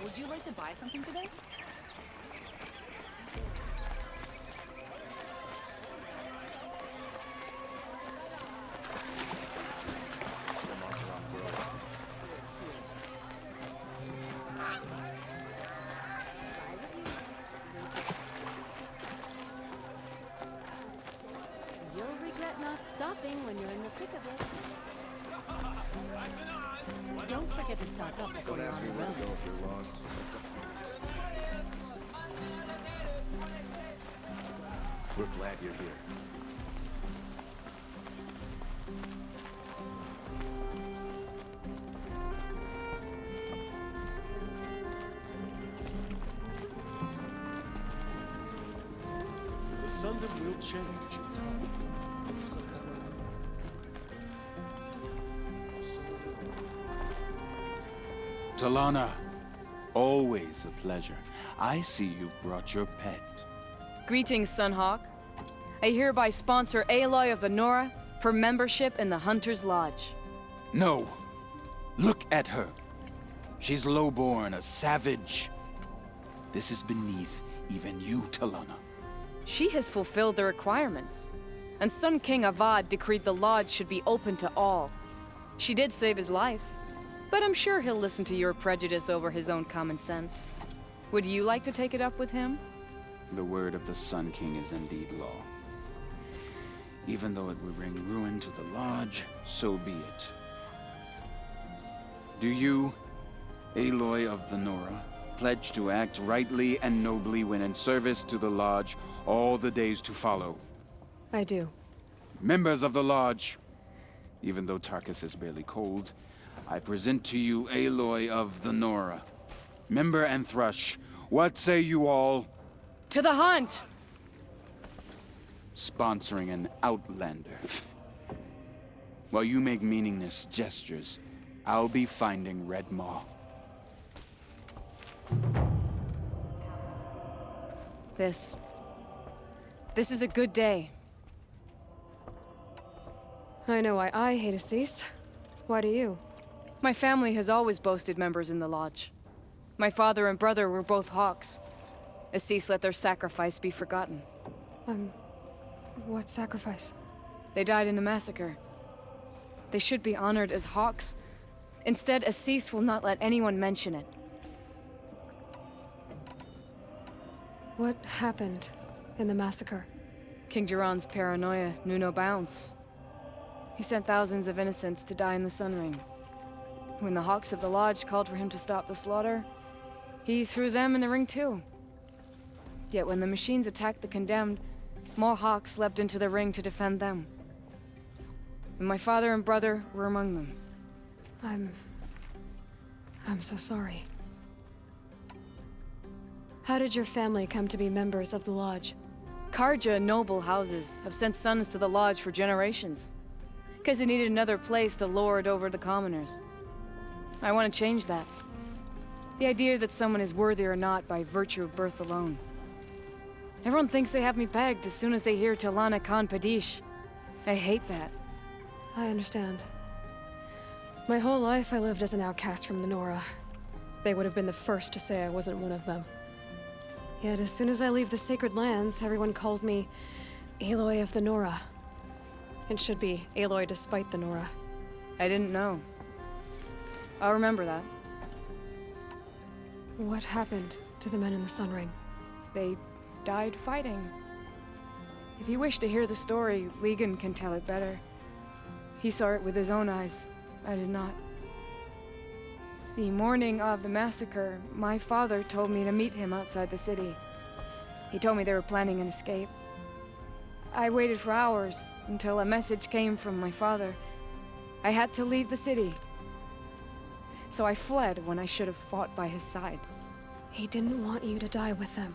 Would you like to buy something today? You'll regret not stopping when you're in the thick of it. Don't forget to stock up before Don't you're ask on me the where to road. go if you're lost. We're glad you're here. The Sundom will change in time. Talana, always a pleasure. I see you've brought your pet. Greetings, Sunhawk. I hereby sponsor Aloy of the Nora for membership in the Hunter's Lodge. No! Look at her! She's lowborn, a savage. This is beneath even you, Talana. She has fulfilled the requirements, and Sun King Avad decreed the lodge should be open to all. She did save his life, but I'm sure he'll listen to your prejudice over his own common sense. Would you like to take it up with him? The word of the Sun King is indeed law. Even though it would bring ruin to the lodge, so be it. Do you, Aloy of the Nora, pledge to act rightly and nobly when in service to the lodge all the days to follow? I do. Members of the lodge, even though Tarkus is barely cold, I present to you Aloy of the Nora. Member and Thrush, what say you all? To the hunt! Sponsoring an outlander. While you make meaningless gestures, I'll be finding Red Maw. This is a good day. I know why I hate Assis. Why do you? My family has always boasted members in the lodge. My father and brother were both hawks. Assis let their sacrifice be forgotten. What sacrifice? They died in a massacre. They should be honored as hawks. Instead, Assis will not let anyone mention it. What happened in the massacre? King Duran's paranoia knew no bounds. He sent thousands of innocents to die in the Sun Ring. When the Hawks of the Lodge called for him to stop the slaughter, he threw them in the ring too. Yet when the machines attacked the condemned, more Hawks leapt into the ring to defend them. And my father and brother were among them. I'm so sorry. How did your family come to be members of the Lodge? Karja noble houses have sent sons to the Lodge for generations, because they needed another place to lord over the commoners. I want to change that. The idea that someone is worthy or not by virtue of birth alone. Everyone thinks they have me pegged as soon as they hear Talana Khan Padish. I hate that. I understand. My whole life I lived as an outcast from the Nora. They would have been the first to say I wasn't one of them. Yet as soon as I leave the sacred lands, everyone calls me Aloy of the Nora. It should be Aloy despite the Nora. I didn't know. I'll remember that. What happened to the men in the Sun Ring? They died fighting. If you wish to hear the story, Legan can tell it better. He saw it with his own eyes. I did not. The morning of the massacre, my father told me to meet him outside the city. He told me they were planning an escape. I waited for hours until a message came from my father. I had to leave the city. So I fled when I should have fought by his side. He didn't want you to die with them.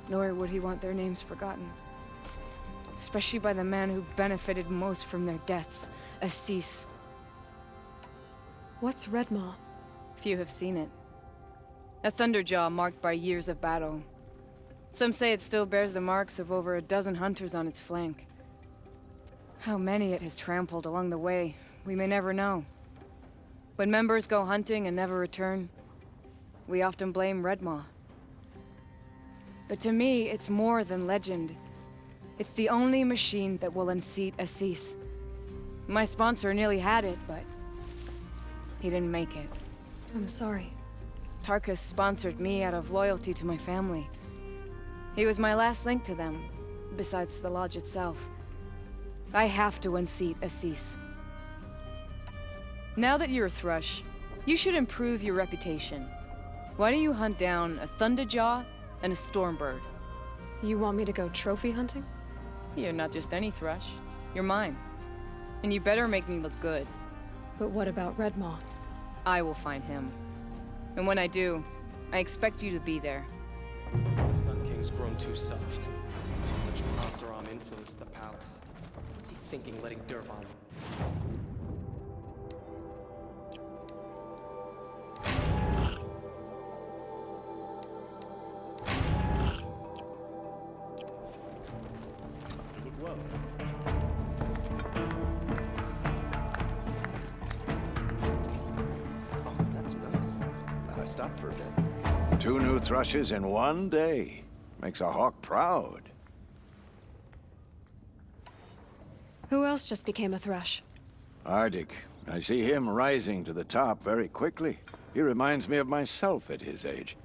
Nor would he want their names forgotten. Especially by the man who benefited most from their deaths, Assis. What's Red Maw? Few have seen it. A thunderjaw marked by years of battle. Some say it still bears the marks of over a dozen hunters on its flank. How many it has trampled along the way, we may never know. When members go hunting and never return, we often blame Redmaw. But to me, it's more than legend. It's the only machine that will unseat Assis. My sponsor nearly had it, but he didn't make it. I'm sorry. Tarkus sponsored me out of loyalty to my family. He was my last link to them, besides the lodge itself. I have to unseat Assis. Now that you're a Thrush, you should improve your reputation. Why don't you hunt down a Thunderjaw and a Stormbird? You want me to go trophy hunting? You're not just any Thrush. You're mine. And you better make me look good. But what about Redmaw? I will find him. And when I do, I expect you to be there. The Sun King's grown too soft. Too much Masaram influenced the palace. What's he thinking letting Durvan... You look well. Oh, that's nice. Glad I stopped for a bit. 2 new thrushes in one day. Makes a hawk proud. Who else just became a Thrush? Arctic. I see him rising to the top very quickly. He reminds me of myself at his age.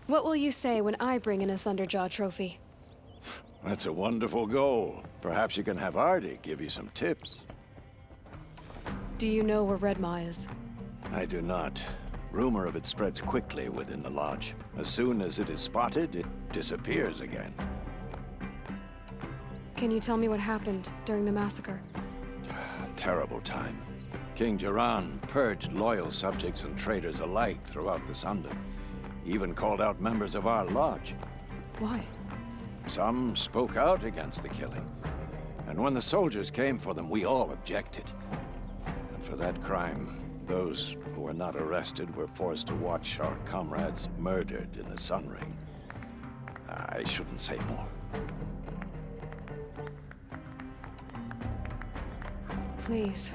What will you say when I bring in a Thunderjaw trophy? That's a wonderful goal. Perhaps you can have Arctic give you some tips. Do you know where Redmaw is? I do not. Rumor of it spreads quickly within the lodge. As soon as it is spotted, it disappears again. Can you tell me what happened during the massacre? A terrible time. King Jiran purged loyal subjects and traitors alike throughout the Sundom. He even called out members of our lodge. Why? Some spoke out against the killing. And when the soldiers came for them, we all objected. And for that crime, those who were not arrested were forced to watch our comrades murdered in the Sun Ring. I shouldn't say more. Please,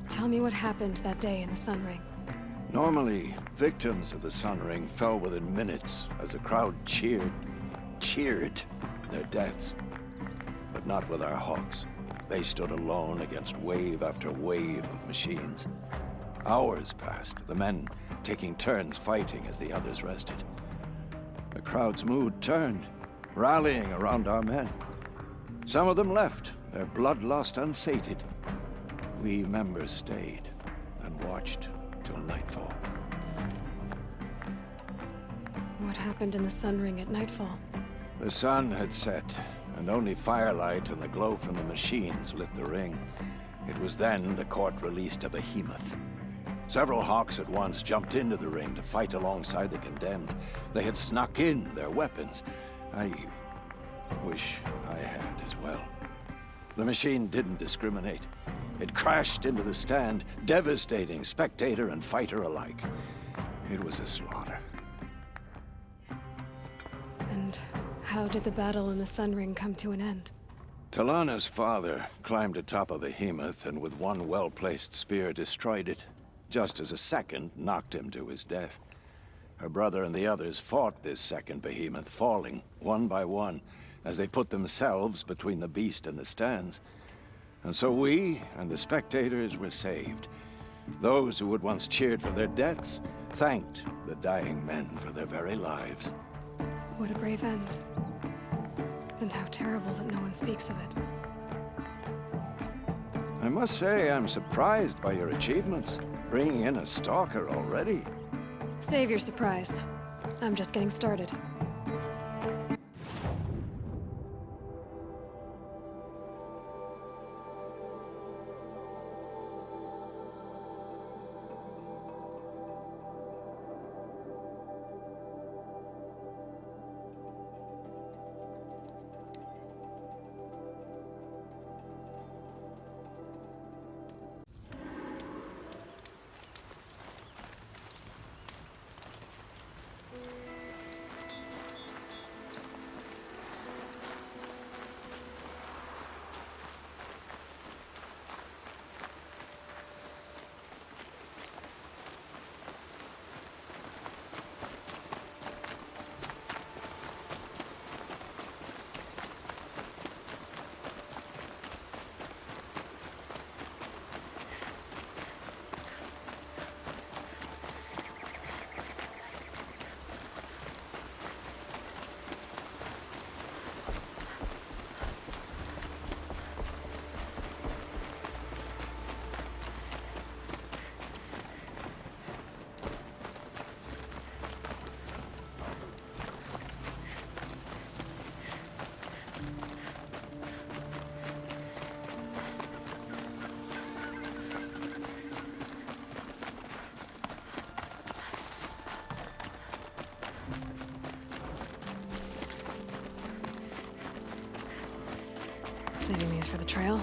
tell me what happened that day in the Sun Ring. Normally, victims of the Sun Ring fell within minutes as the crowd cheered their deaths. But not with our hawks. They stood alone against wave after wave of machines. Hours passed, the men taking turns fighting as the others rested. The crowd's mood turned, rallying around our men. Some of them left, their bloodlust unsated. We members stayed and watched till nightfall. What happened in the Sun Ring at nightfall? The sun had set, and only firelight and the glow from the machines lit the ring. It was then the court released a behemoth. Several hawks at once jumped into the ring to fight alongside the condemned. They had snuck in their weapons. I wish I had as well. The machine didn't discriminate. It crashed into the stand, devastating spectator and fighter alike. It was a slaughter. And how did the battle in the Sun Ring come to an end? Talana's father climbed atop a behemoth and with one well-placed spear destroyed it, just as a second knocked him to his death. Her brother and the others fought this second behemoth, falling one by one as they put themselves between the beast and the stands. And so we and the spectators were saved. Those who had once cheered for their deaths thanked the dying men for their very lives. What a brave end. And how terrible that no one speaks of it. I must say I'm surprised by your achievements. Bringing in a stalker already. Save your surprise. I'm just getting started. saving these for the trail.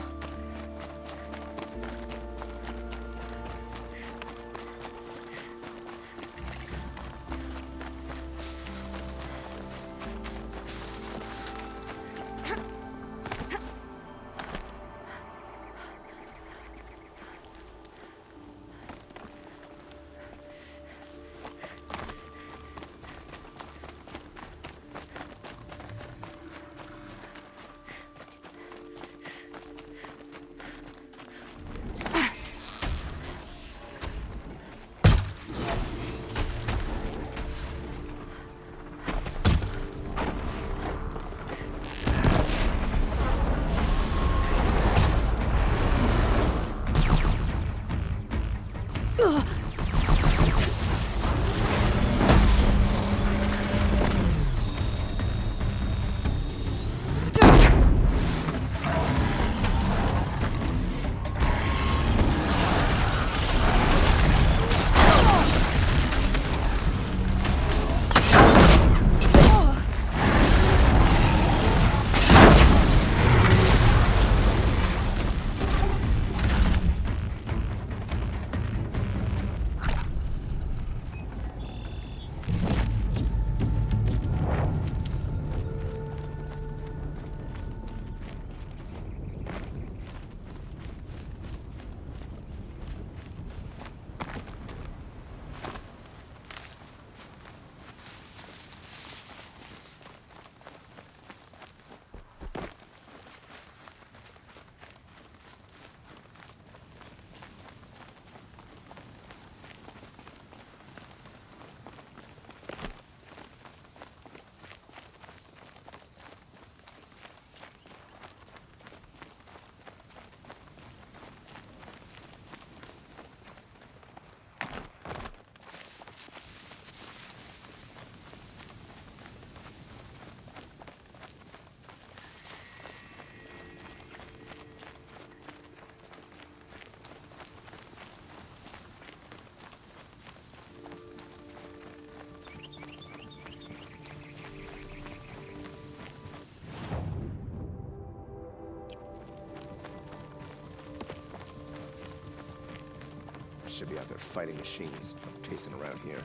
Should be out there fighting machines, not pacing around here.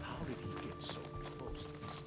How did he get so close to this?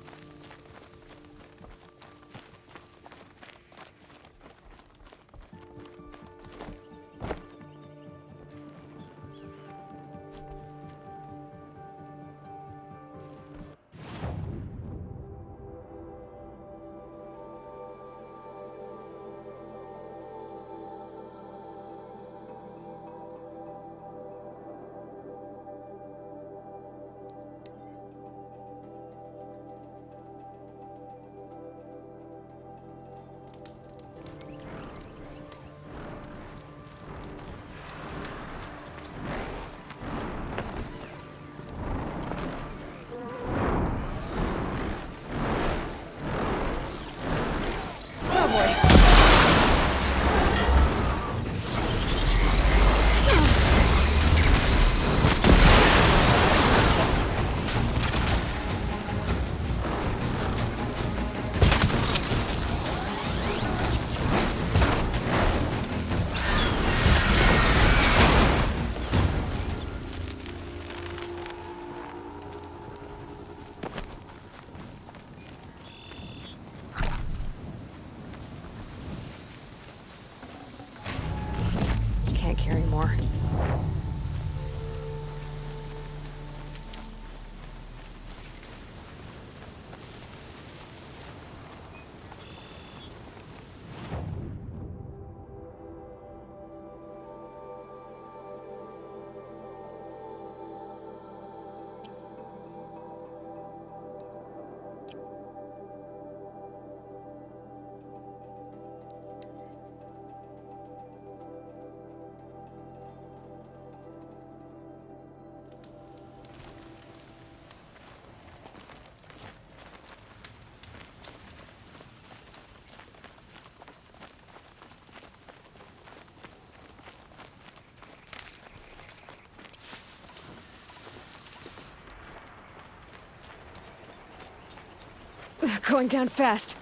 Going down fast.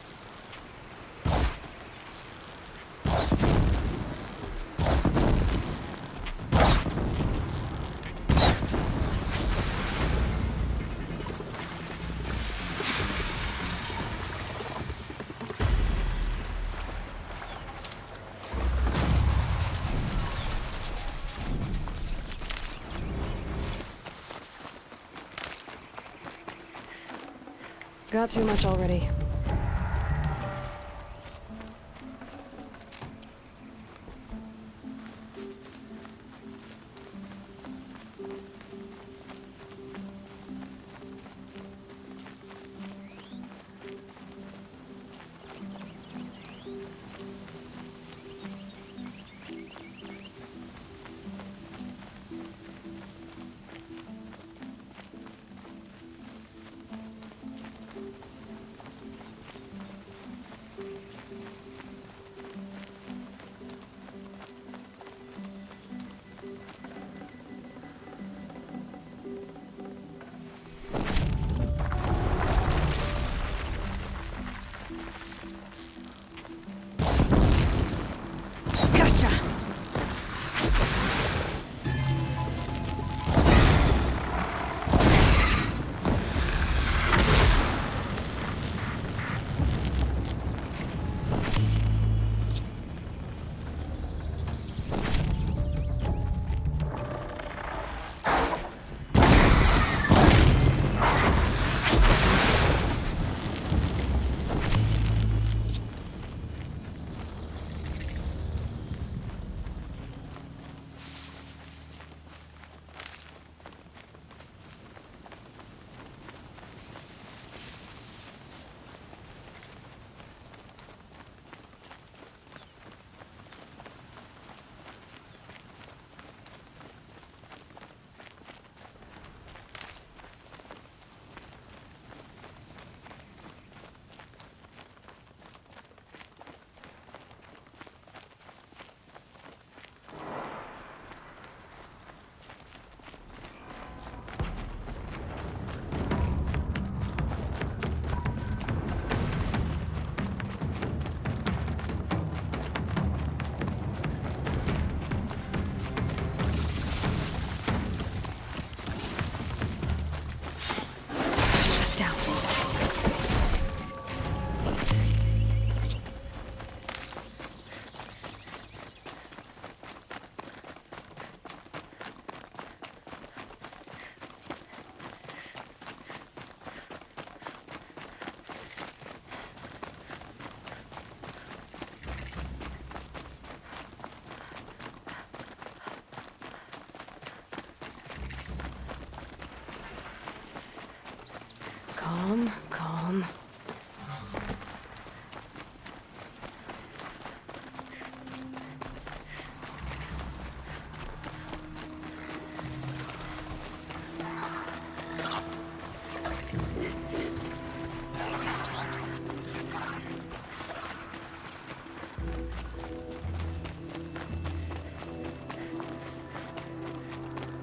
Got too much already. Calm, calm.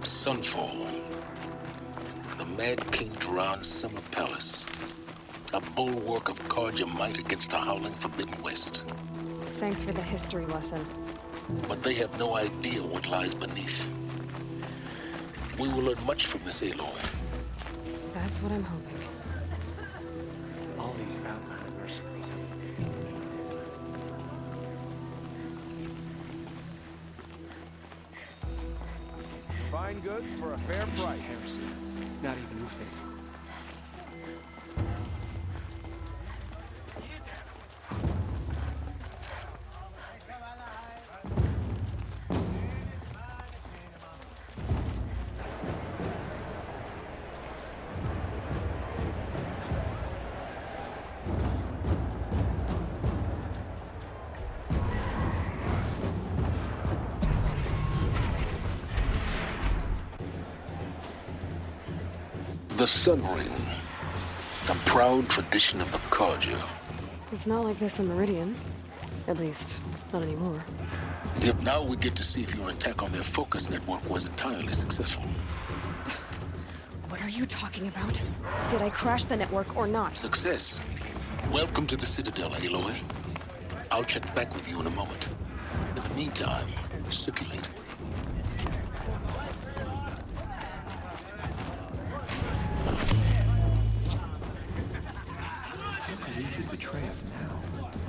Sunfall. The Mad King Duran's summer palace. A bulwark of Carja might against the howling Forbidden West. Thanks for the history lesson. But they have no idea what lies beneath. We will learn much from this Aloy. That's what I'm hoping. All these outlander mercenaries. Fine goods for a fair price. Heresy. Not even Ufe. The Sun Ring. A proud tradition of the Carja. It's not like this in Meridian. At least, not anymore. Yet now we get to see if your attack on their focus network was entirely successful. What are are you talking about? Did I crash the network or not? Success. Welcome to the Citadel, Aloy. I'll check back with you in a moment. In the meantime, circulate. I can't believe he'd betray us now,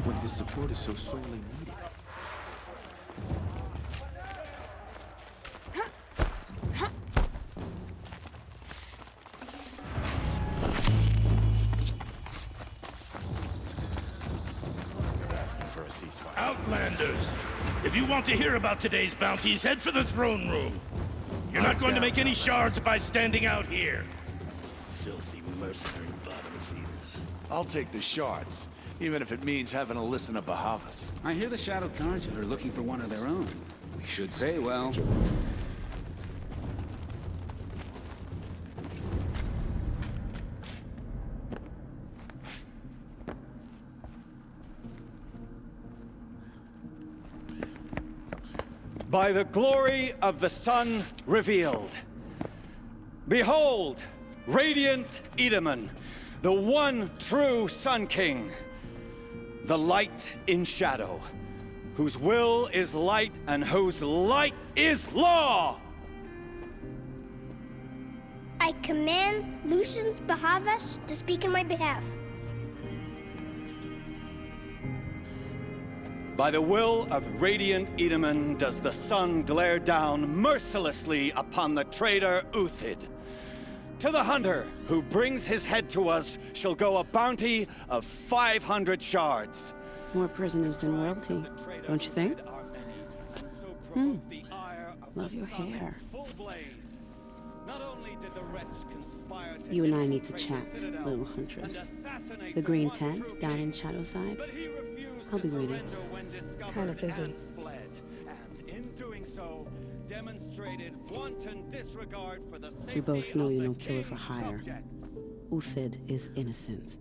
when his support is so sorely needed. Outlanders! If you want to hear about today's bounties, head for the throne room. You're not going to make any shards by standing out here. Filthy mercenary bottom feeders. I'll take the shards, even if it means having to listen to Bahavas. I hear the Shadow Carja are looking for one of their own. We should pay well. By the glory of the sun revealed. Behold, radiant Edaman, the one true Sun King. The light in shadow, whose will is light and whose light is law! I command Lucius Bahavas to speak in my behalf. By the will of radiant Edaman does the sun glare down mercilessly upon the traitor Uthid. To the hunter who brings his head to us shall go a bounty of 500 shards. More prisoners than royalty, don't you think? Love your hair. You and I need to chat, little huntress. The green tent down in Shadowside. I'll be waiting. Kinda busy. We both know you're no killer for hire. Uthid is innocent.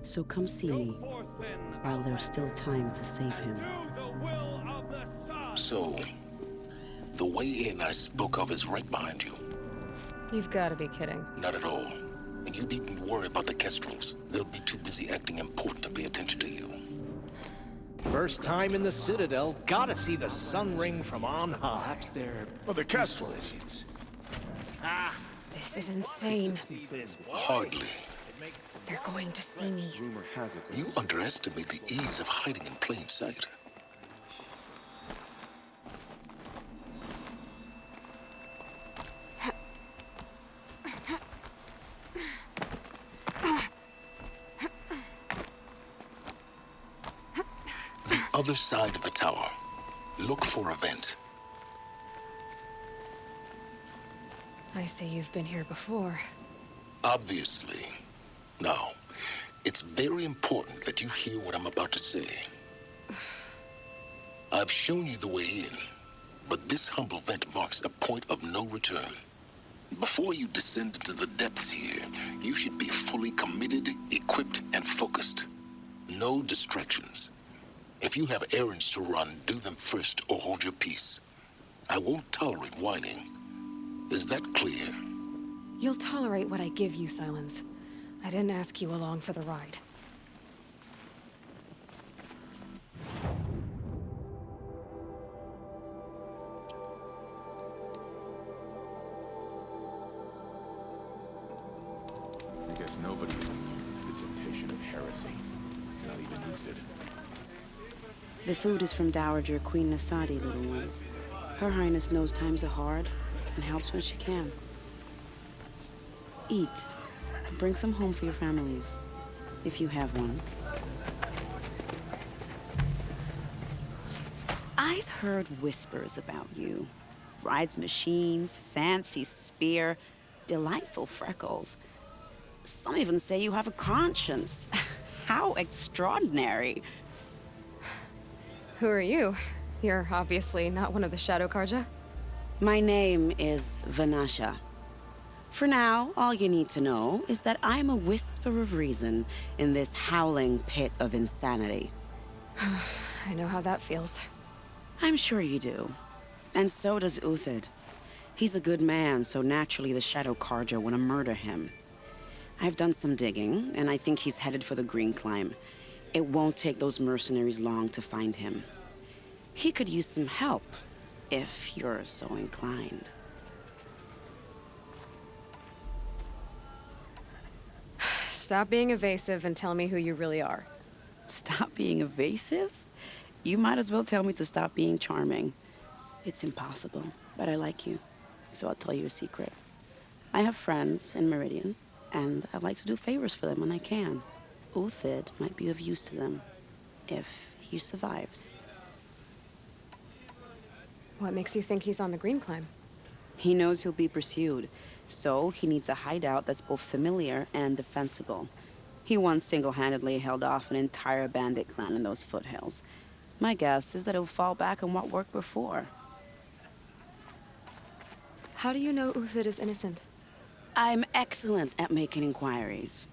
So come see me, while there's still time to save him. So, the way in I spoke of is right behind you. You've got to be kidding. Not at all. And you needn't worry about the Kestrels. They'll be too busy acting important to pay attention to you. First time in the Citadel, gotta see the sun ring from on high. Perhaps they're... Oh, the Kestrels. This is insane. Hardly. They're going to see me. Rumor has it. You underestimate the ease of hiding in plain sight. The other side of the tower. Look for a vent. I see you've been here before. Obviously. Now, it's very important that you hear what I'm about to say. I've shown you the way in, but this humble vent marks a point of no return. Before you descend into the depths here, you should be fully committed, equipped, and focused. No distractions. If you have errands to run, do them first or hold your peace. I won't tolerate whining. Is that clear? You'll tolerate what I give you, Silence. I didn't ask you along for the ride. I guess nobody can the temptation of heresy. Not even Uthid. The food is from Dowager Queen Nasadi, little ones. Her Highness knows times are hard and helps when she can. Eat. Bring some home for your families, if you have one. I've heard whispers about you. Rides machines, fancy spear, delightful freckles. Some even say you have a conscience. How extraordinary. Who are you? You're obviously not one of the Shadow Carja. My name is Vanasha. For now, all you need to know is that I'm a whisper of reason in this howling pit of insanity. I know how that feels. I'm sure you do. And so does Uthid. He's a good man, so naturally the Shadow Carja want to murder him. I've done some digging, and I think he's headed for the Green Climb. It won't take those mercenaries long to find him. He could use some help, if you're so inclined. Stop being evasive and tell me who you really are. Stop being evasive? You might as well tell me to stop being charming. It's impossible, but I like you, so I'll tell you a secret. I have friends in Meridian, and I like to do favors for them when I can. Uthid might be of use to them, if he survives. What makes you think he's on the Green Climb? He knows he'll be pursued, so he needs a hideout that's both familiar and defensible. He once single-handedly held off an entire bandit clan in those foothills. My guess is that he'll fall back on what worked before. How do you know Uthid is innocent? I'm excellent at making inquiries.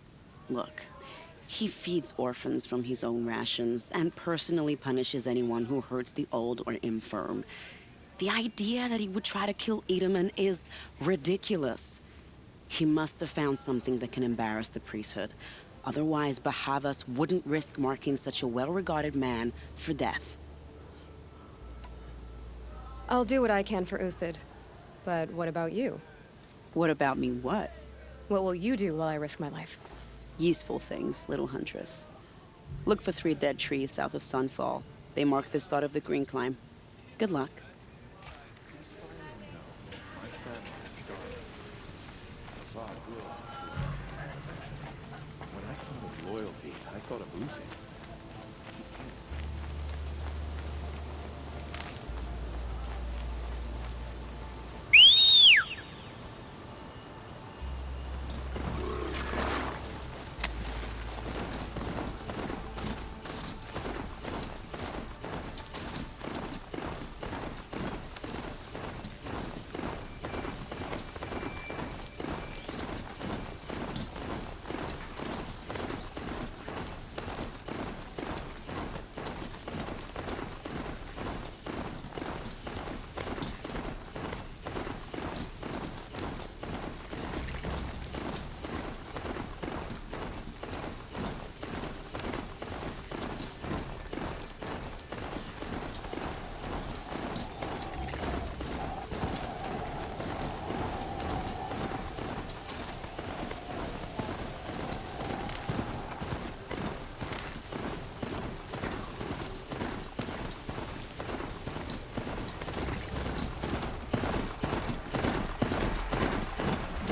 Look, he feeds orphans from his own rations and personally punishes anyone who hurts the old or infirm. The idea that he would try to kill Edelman is ridiculous. He must have found something that can embarrass the priesthood. Otherwise, Bahavas wouldn't risk marking such a well-regarded man for death. I'll do what I can for Uthid. But what about you? What about me what? What will you do while I risk my life? Useful things, little huntress. Look for 3 dead trees south of Sunfall. They mark the start of the Green Climb. Good luck. When I thought of loyalty, I thought of Uthid.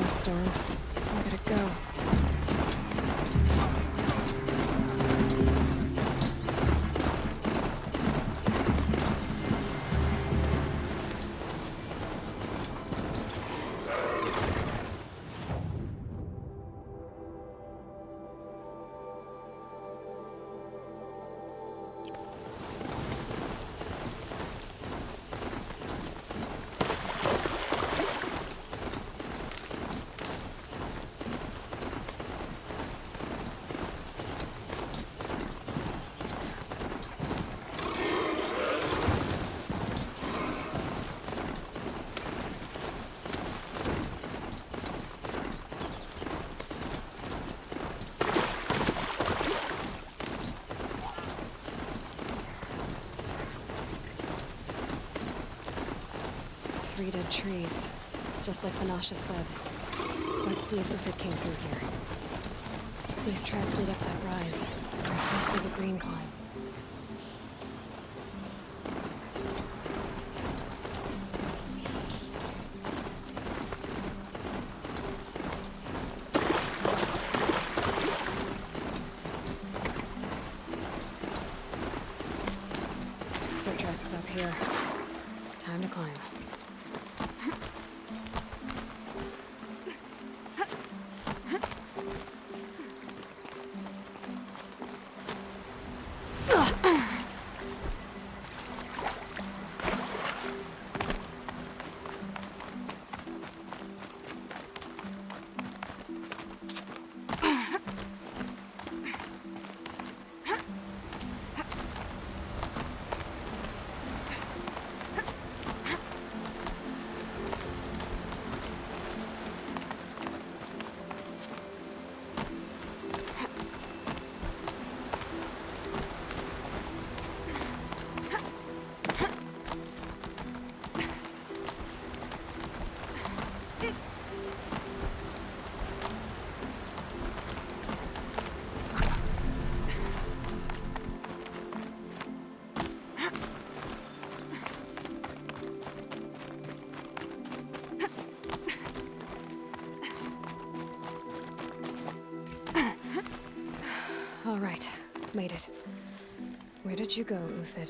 Storm. I gotta go. Three dead trees, just like Vanasha said. Let's see if Uthid came through here. These tracks lead up that rise. Must be the Green Climb. Foot tracks stop here. Time to climb. Made it. Where did you go, Uthid?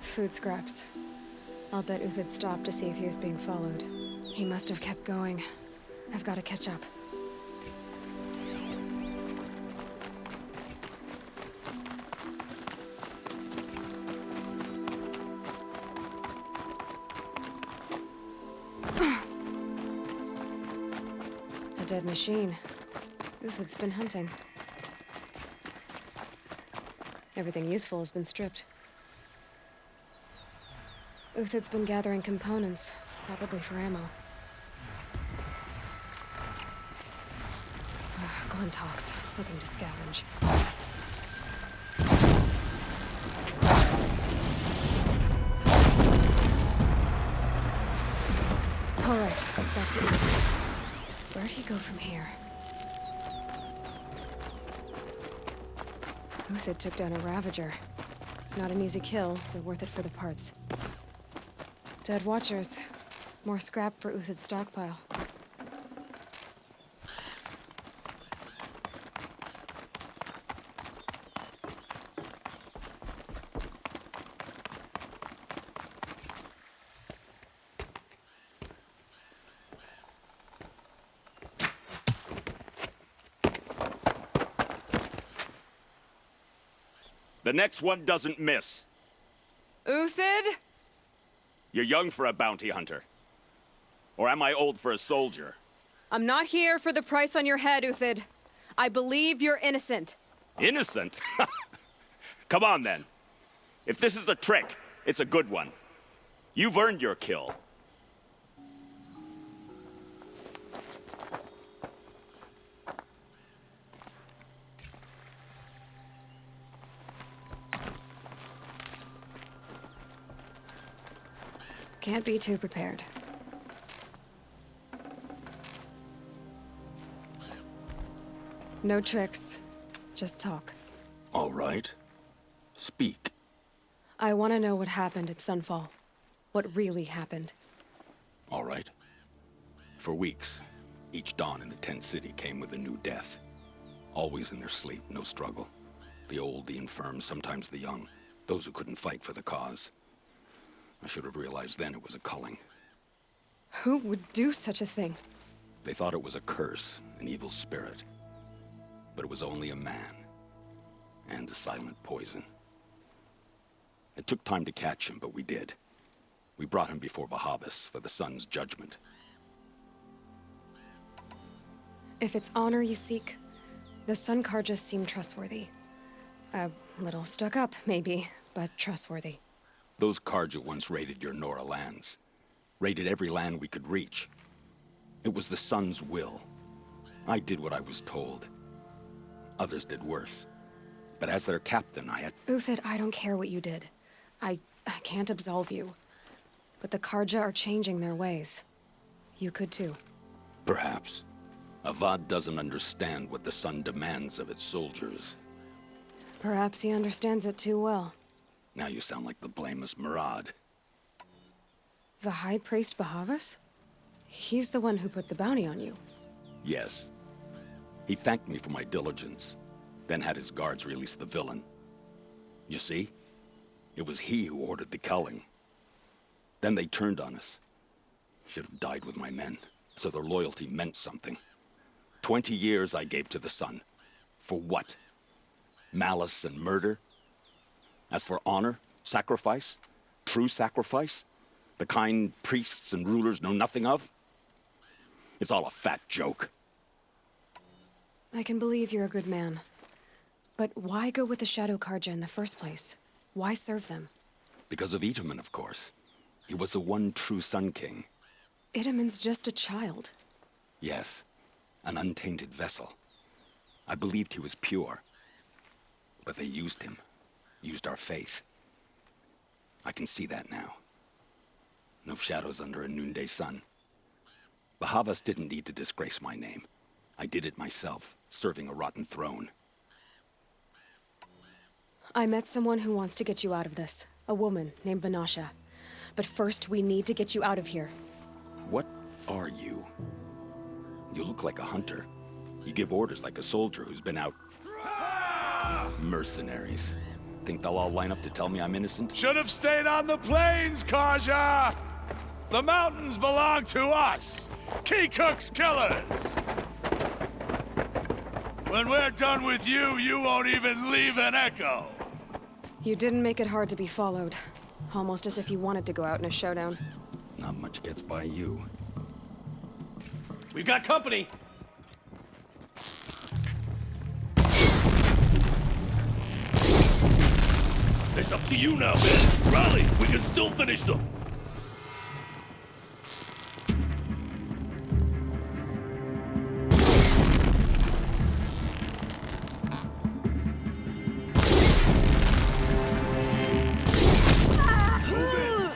Food scraps. I'll bet Uthid stopped to see if he was being followed. He must have kept going. I've got to catch up. A dead machine. Uthid's been hunting. Everything useful has been stripped. Uthid's been gathering components, probably for ammo. Glintox, looking to scavenge. All right, back to Uthid. Where'd he go from here? Uthid took down a Ravager. Not an easy kill, but worth it for the parts. Dead Watchers. More scrap for Uthid's stockpile. The next one doesn't miss. Uthid? You're young for a bounty hunter. Or am I old for a soldier? I'm not here for the price on your head, Uthid. I believe you're innocent. Innocent? Come on, then. If this is a trick, it's a good one. You've earned your kill. Can't be too prepared. No tricks, just talk. All right. Speak. I want to know what happened at Sunfall. What really happened. All right. For weeks, each dawn in the tent city came with a new death. Always in their sleep, no struggle. The old, the infirm, sometimes the young. Those who couldn't fight for the cause. I should have realized then it was a culling. Who would do such a thing? They thought it was a curse, an evil spirit. But it was only a man. And a silent poison. It took time to catch him, but we did. We brought him before Bahavas for the sun's judgment. If it's honor you seek, the Sun Karjas seem trustworthy. A little stuck up, maybe, but trustworthy. Those Karja once raided your Nora lands. Raided every land we could reach. It was the Sun's will. I did what I was told. Others did worse. But as their captain, I had... Uthid, I don't care what you did. I can't absolve you. But the Karja are changing their ways. You could too. Perhaps. Avad doesn't understand what the Sun demands of its soldiers. Perhaps he understands it too well. Now you sound like the blameless Murad. The High Priest Bahavas? He's the one who put the bounty on you. Yes. He thanked me for my diligence, then had his guards release the villain. You see? It was he who ordered the culling. Then they turned on us. Should have died with my men, so their loyalty meant something. 20 years I gave to the Sun. For what? Malice and murder? As for honor, sacrifice, true sacrifice, the kind priests and rulers know nothing of, it's all a fat joke. I can believe you're a good man. But why go with the Shadow Karja in the first place? Why serve them? Because of Itaman, of course. He was the one true Sun King. Itaman's just a child. Yes, an untainted vessel. I believed he was pure. But they used him. Used our faith. I can see that now. No shadows under a noonday sun. Bahavas didn't need to disgrace my name. I did it myself, serving a rotten throne. I met someone who wants to get you out of this. A woman named Vanasha. But first, we need to get you out of here. What are you? You look like a hunter. You give orders like a soldier who's been out... Mercenaries. Think they'll all line up to tell me I'm innocent? Should have stayed on the plains, Kaja! The mountains belong to us! Keycook's killers! When we're done with you, you won't even leave an echo! You didn't make it hard to be followed. Almost as if you wanted to go out in a showdown. Not much gets by you. We've got company! It's up to you now, man. Rally, we can still finish them.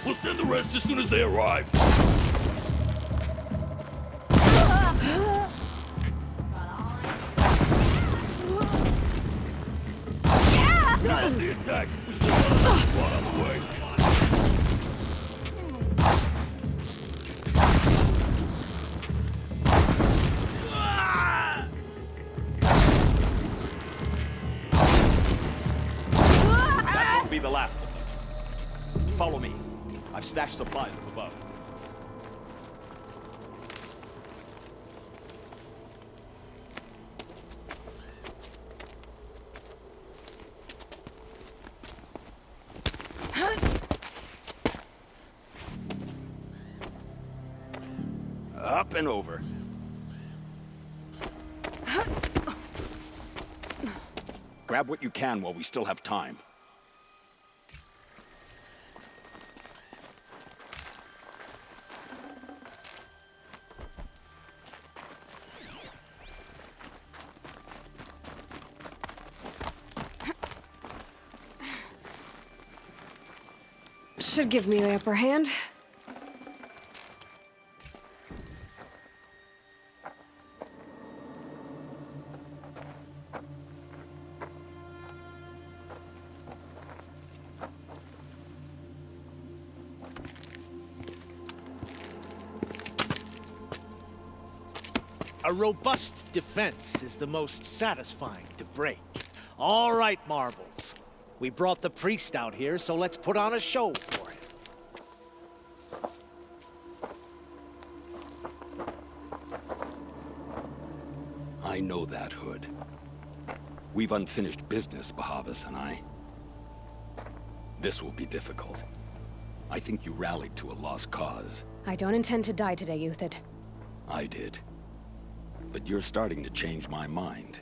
We'll send the rest as soon as they arrive. Not the attack. One on the way. That won't be the last of them. Follow me. I've stashed supplies up above. Up and over. Grab what you can while we still have time. Should give me the upper hand. A robust defense is the most satisfying to break. All right, Marvels. We brought the priest out here, so let's put on a show for him. I know that, Hood. We've unfinished business, Bahavas and I. This will be difficult. I think you rallied to a lost cause. I don't intend to die today, Euthid. I did. But you're starting to change my mind.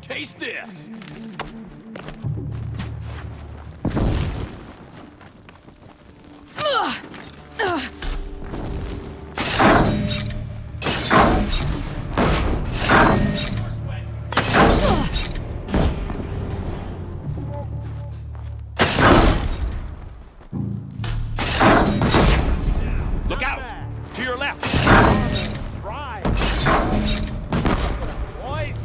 Taste this! Look out! To your left! Right. Boys!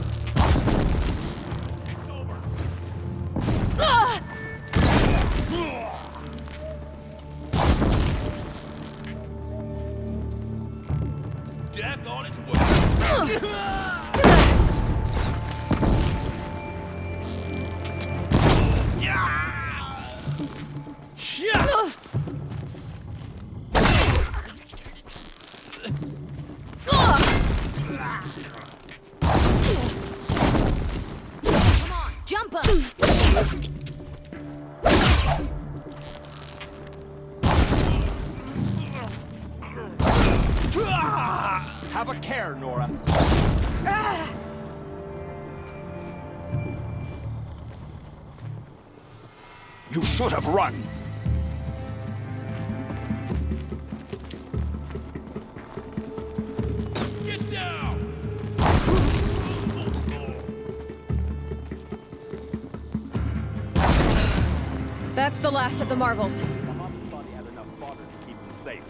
Death on its way. Jump up! Have a care, Nora. You should have run! Get down! That's the last of the Marvels. Bahavas thought he had enough fodder to keep him safe.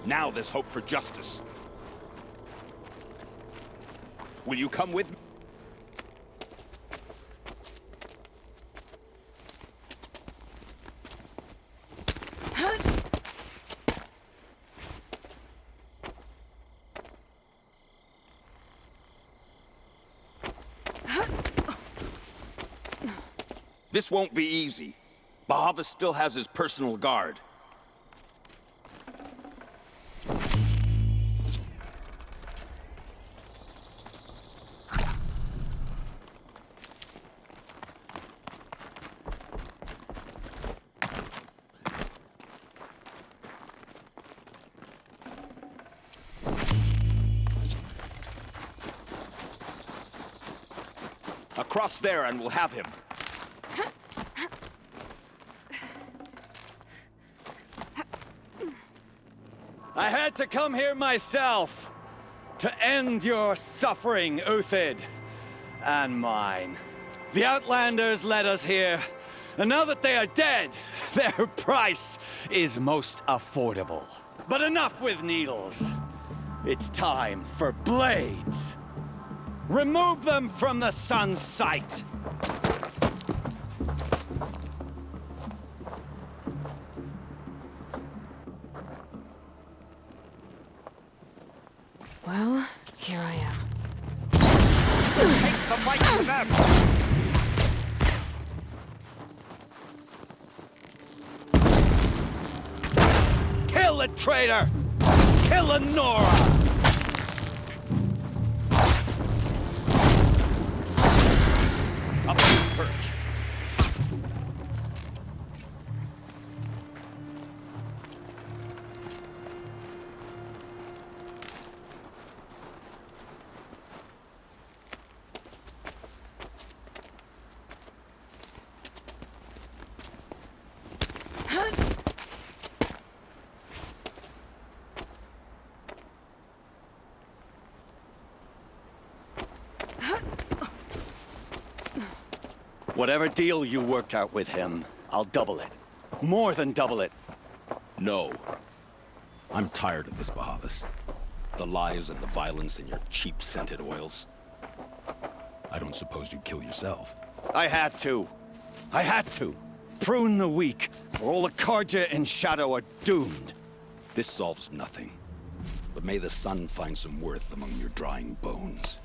Now there's hope for justice. Will you come with me? Huh? This won't be easy. Bahavas still has his personal guard. Across there and we'll have him. I had to come here myself to end your suffering, Uthid, and mine. The Outlanders led us here, and now that they are dead, their price is most affordable. But enough with needles. It's time for blades. Remove them from the sun's sight. Well, here I am. Take the fight to them! Kill the traitor! Kill the Nora! Up on his perch. Whatever deal you worked out with him, I'll double it. More than double it. No. I'm tired of this, Bahavas. The lies and the violence and your cheap scented oils. I don't suppose you'd kill yourself. I had to. I had to. Prune the weak, or all the Karja in Shadow are doomed. This solves nothing. But may the sun find some worth among your drying bones.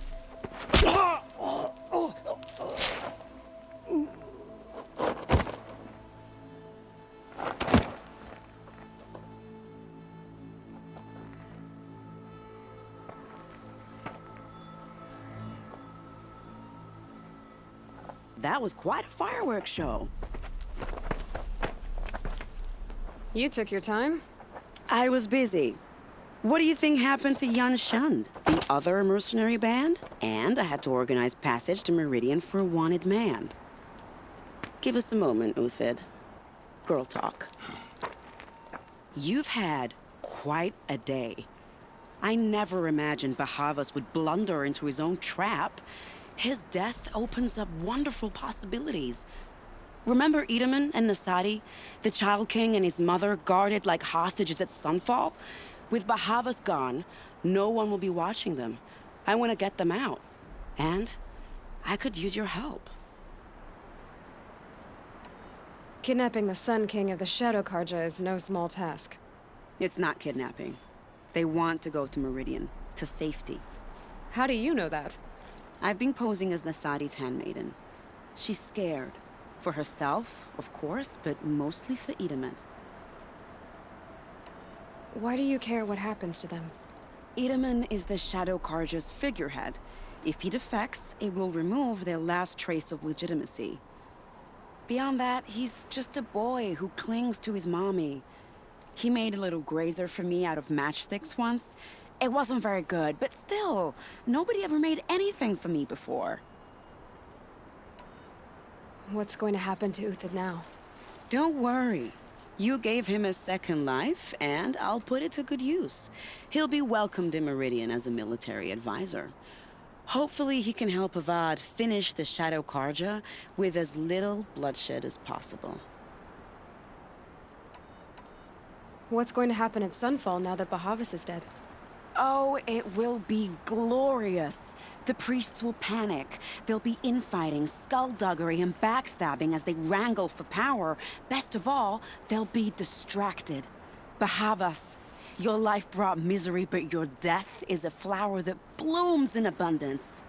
That was quite a fireworks show. You took your time. I was busy. What do you think happened to Yan Shund, the other mercenary band? And I had to organize passage to Meridian for a wanted man. Give us a moment, Uthid. Girl talk. You've had quite a day. I never imagined Bahavas would blunder into his own trap. His death opens up wonderful possibilities. Remember Edaman and Nasadi, the Child King and his mother guarded like hostages at sunfall? With Bahavas gone, no one will be watching them. I want to get them out. And I could use your help. Kidnapping the Sun King of the Shadow Karja is no small task. It's not kidnapping. They want to go to Meridian, to safety. How do you know that? I've been posing as Nasadi's handmaiden. She's scared. For herself, of course, but mostly for Edaman. Why do you care what happens to them? Edaman is the Shadow Karja's figurehead. If he defects, it will remove their last trace of legitimacy. Beyond that, he's just a boy who clings to his mommy. He made a little grazer for me out of matchsticks once. It wasn't very good, but still, nobody ever made anything for me before. What's going to happen to Uthid now? Don't worry. You gave him a second life, and I'll put it to good use. He'll be welcomed in Meridian as a military advisor. Hopefully he can help Avad finish the Shadow Karja with as little bloodshed as possible. What's going to happen at Sunfall now that Bahavas is dead? Oh, it will be glorious. The priests will panic. There'll be infighting, skullduggery, and backstabbing as they wrangle for power. Best of all, they'll be distracted. Bahavas, your life brought misery, but your death is a flower that blooms in abundance.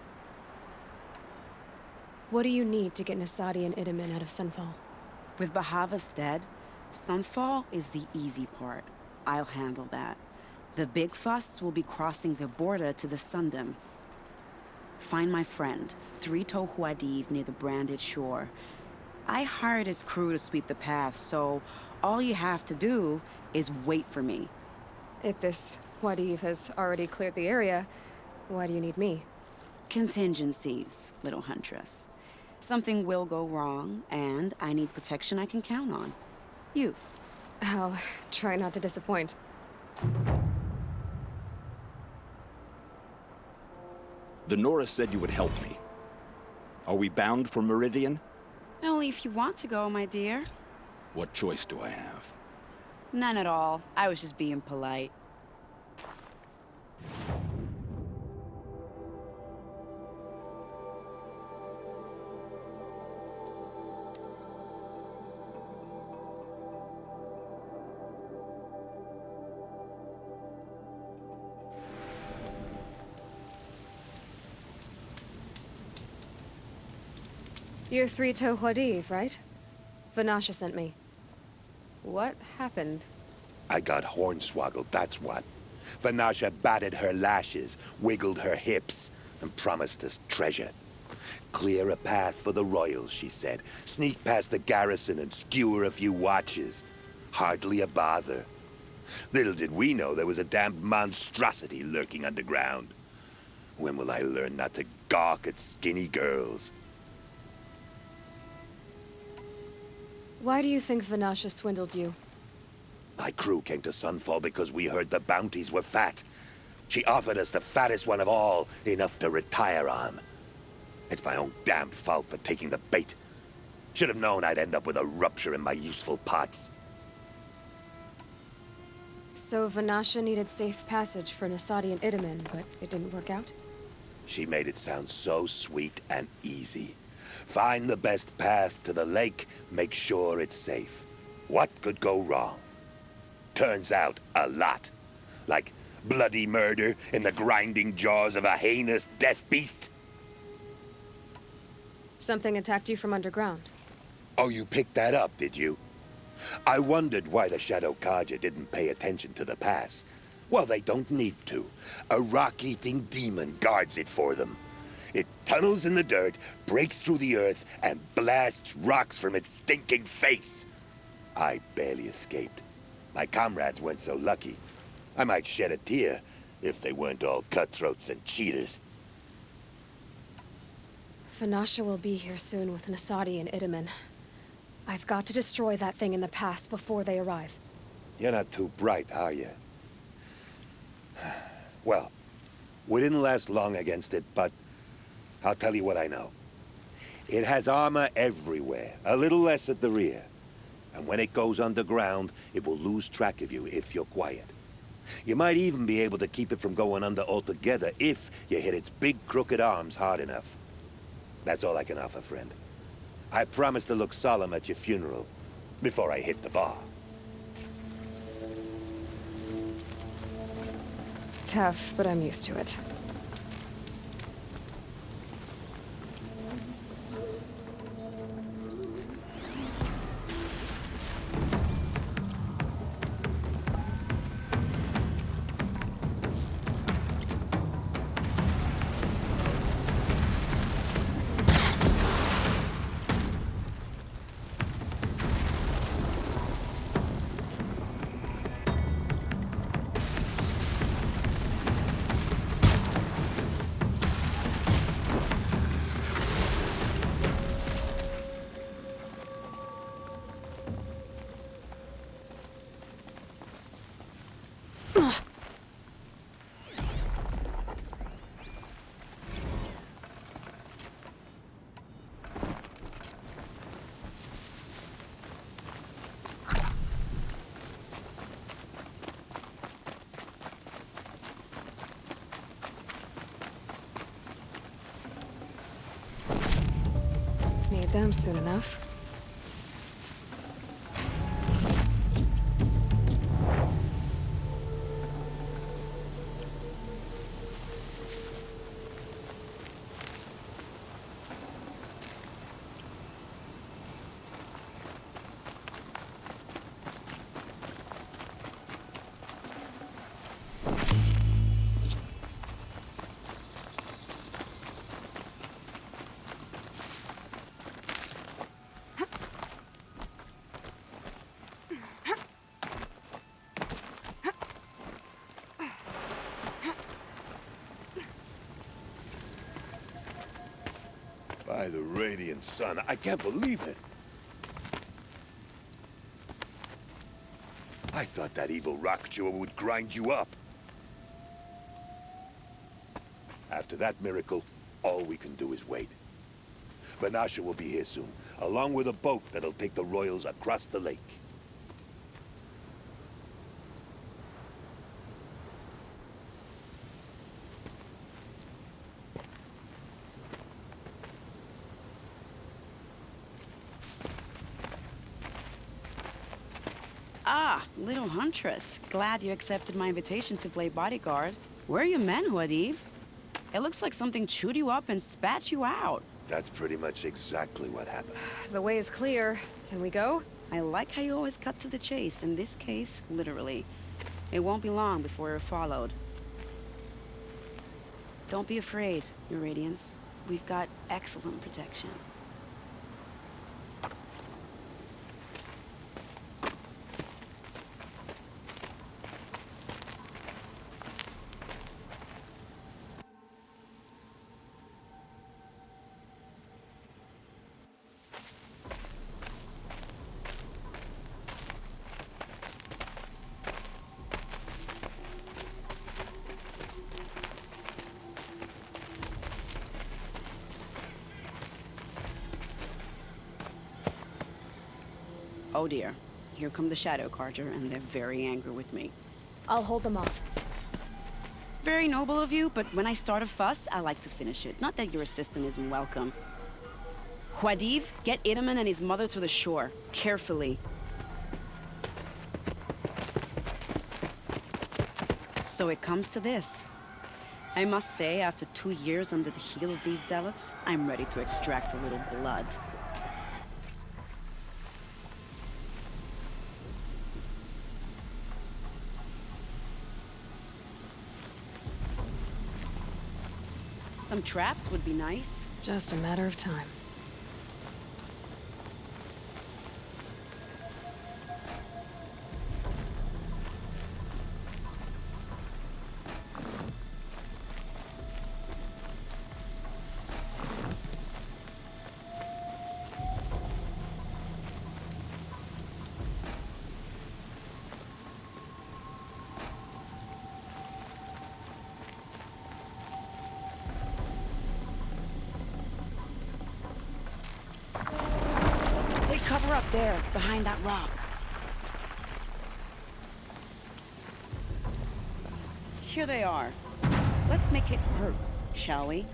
What do you need to get Nasadi and Itamen out of Sunfall? With Bahavas dead, Sunfall is the easy part. I'll handle that. The big fuss will be crossing the border to the Sundom. Find my friend, Three-Toe Huadiv, near the Branded Shore. I hired his crew to sweep the path, so all you have to do is wait for me. If this Huadiv has already cleared the area, why do you need me? Contingencies, little huntress. Something will go wrong, and I need protection I can count on. You. I'll try not to disappoint. The Nora said you would help me. Are we bound for Meridian? Only if you want to go, my dear. What choice do I have? None at all. I was just being polite. You're Three-Toe Huadiv, right? Vanasha sent me. What happened? I got hornswoggled, that's what. Vanasha batted her lashes, wiggled her hips, and promised us treasure. Clear a path for the royals, she said. Sneak past the garrison and skewer a few watches. Hardly a bother. Little did we know there was a damned monstrosity lurking underground. When will I learn not to gawk at skinny girls? Why do you think Vanasha swindled you? My crew came to Sunfall because we heard the bounties were fat. She offered us the fattest one of all, enough to retire on. It's my own damned fault for taking the bait. Should have known I'd end up with a rupture in my useful parts. So Vanasha needed safe passage for Nasadi and Itamen, but it didn't work out? She made it sound so sweet and easy. Find the best path to the lake, make sure it's safe. What could go wrong? Turns out, a lot. Like bloody murder in the grinding jaws of a heinous death beast. Something attacked you from underground. Oh, you picked that up, did you? I wondered why the Shadow Kaja didn't pay attention to the pass. Well, they don't need to. A rock-eating demon guards it for them. It tunnels in the dirt, breaks through the earth, and blasts rocks from its stinking face. I barely escaped. My comrades weren't so lucky. I might shed a tear if they weren't all cutthroats and cheaters. Vanasha will be here soon with Nasadi and Itamen. I've got to destroy that thing in the pass before they arrive. You're not too bright, are you? Well, we didn't last long against it, but I'll tell you what I know. It has armor everywhere, a little less at the rear. And when it goes underground, it will lose track of you if you're quiet. You might even be able to keep it from going under altogether if you hit its big crooked arms hard enough. That's all I can offer, friend. I promise to look solemn at your funeral before I hit the bar. Tough, but I'm used to it. Need them soon enough. By the radiant sun, I can't believe it. I thought that evil rock jewel would grind you up. After that miracle, all we can do is wait. Vanasha will be here soon, along with a boat that'll take the royals across the lake. Ah, little huntress. Glad you accepted my invitation to play bodyguard. Where are your men, Huadiv? It looks like something chewed you up and spat you out. That's pretty much exactly what happened. The way is clear. Can we go? I like how you always cut to the chase. In this case, literally. It won't be long before you're followed. Don't be afraid, Your Radiance. We've got excellent protection. Oh dear. Here come the Shadow Carter, and they're very angry with me. I'll hold them off. Very noble of you, but when I start a fuss, I like to finish it. Not that your assistant isn't welcome. Huadiv, get Idaman and his mother to the shore. Carefully. So it comes to this. I must say, after 2 years under the heel of these zealots, I'm ready to extract a little blood. Some traps would be nice. Just a matter of time. Cover up there, behind that rock. Here they are. Let's make it hurt, shall we?